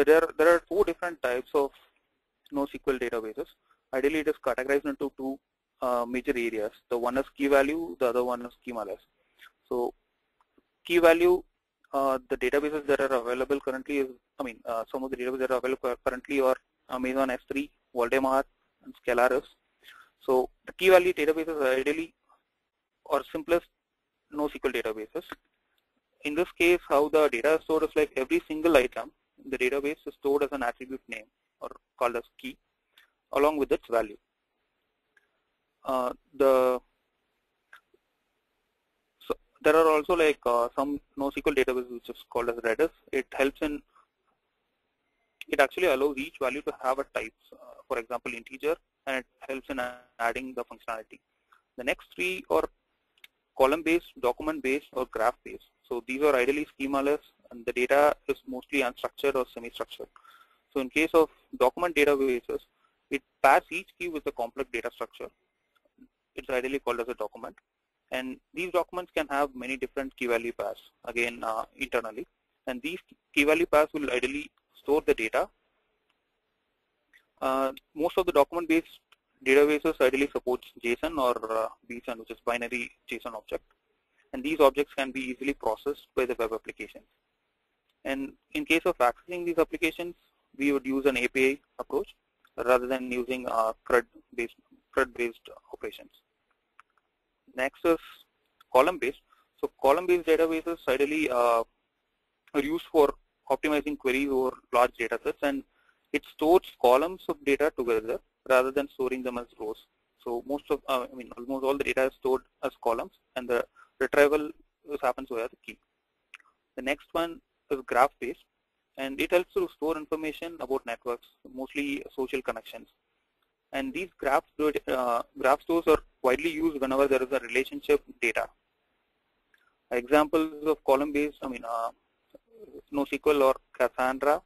there are four different types of NoSQL databases. Ideally, it is categorized into two major areas. The one is key value, the other one is schemaless. So key value, the databases that are available currently is, some of the databases that are available currently are Amazon S3, Voldemort, and Scalaris. So the key value databases are ideally or simplest NoSQL databases. In this case, how the data is stored is like every single item in the database is stored as an attribute name or called as key along with its value. So there are also like some NoSQL database which is called as Redis. It actually allows each value to have a type, for example integer, and it helps in adding the functionality. The next three are column-based, document-based, or graph-based. So these are ideally schemaless, and the data is mostly unstructured or semi-structured. So in case of document databases, it pairs each key with a complex data structure. It's ideally called as a document. And these documents can have many different key value pairs, again internally. And these key value pairs will ideally store the data. Most of the document-based databases ideally supports JSON or BSON, which is binary JSON object. And these objects can be easily processed by the web applications. And in case of accessing these applications, we would use an API approach rather than using CRUD-based operations. Next is column-based. So column-based databases ideally are used for optimizing queries over large data sets, and it stores columns of data together rather than storing them as rows. So almost all the data is stored as columns, and the retrieval happens via the key. The next one is graph-based, and it helps to store information about networks, mostly social connections. And these graph stores are widely used whenever there is a relationship data. Examples of column-based, NoSQL or Cassandra.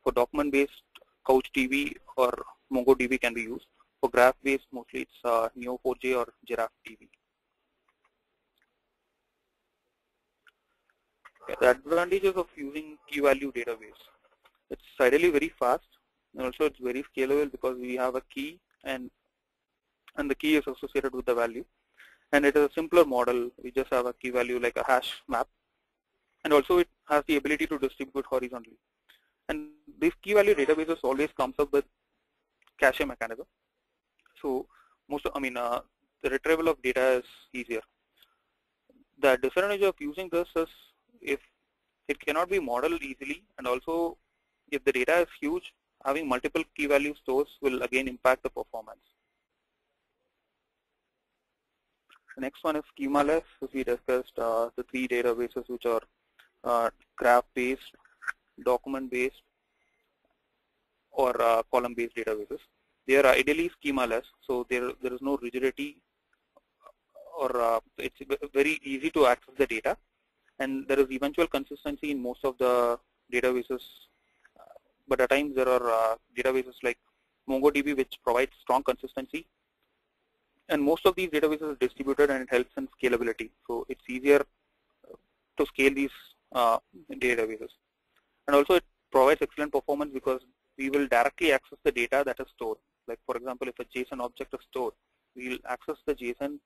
For document-based, CouchDB or MongoDB can be used. For graph-based, mostly it's Neo4j or GiraffeDB. The advantages of using key-value database. It's ideally very fast, and also it's very scalable because we have a key and the key is associated with the value. And it is a simpler model. We just have a key value like a hash map. And also it has the ability to distribute horizontally. And this key value databases always comes up with cache mechanism. So the retrieval of data is easier. The disadvantage of using this is if it cannot be modeled easily, and also if the data is huge, having multiple key value stores will again impact the performance. The next one is schemaless. As we discussed, the three databases which are graph-based, document-based, or column-based databases. They are ideally schemaless, so there is no rigidity, or it's very easy to access the data, and there is eventual consistency in most of the databases. But at times there are databases like MongoDB which provides strong consistency, and most of these databases are distributed, and it helps in scalability. So it's easier to scale these databases, and also it provides excellent performance because we will directly access the data that is stored. Like for example, if a JSON object is stored, we will access the JSON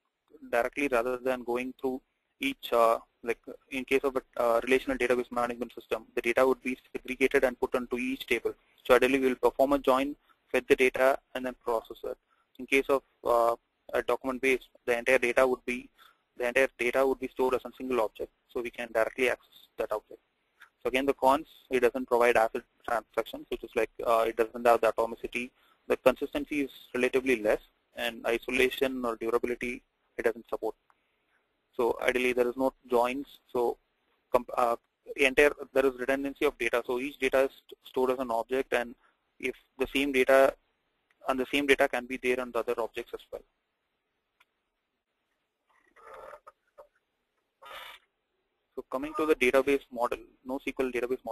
directly rather than going through each, like in case of a relational database management system, the data would be segregated and put onto each table. So ideally we will perform a join, fetch the data, and then process it. In case of a document based, the entire data would be stored as a single object, so we can directly access that object. So again, the cons, it doesn't provide ACID transactions, which is like it doesn't have the atomicity. The consistency is relatively less, and isolation or durability it doesn't support. So ideally there is no joins, so there is redundancy of data. So each data is stored as an object, and if the same data can be there on the other objects as well. So coming to the database model, NoSQL database model.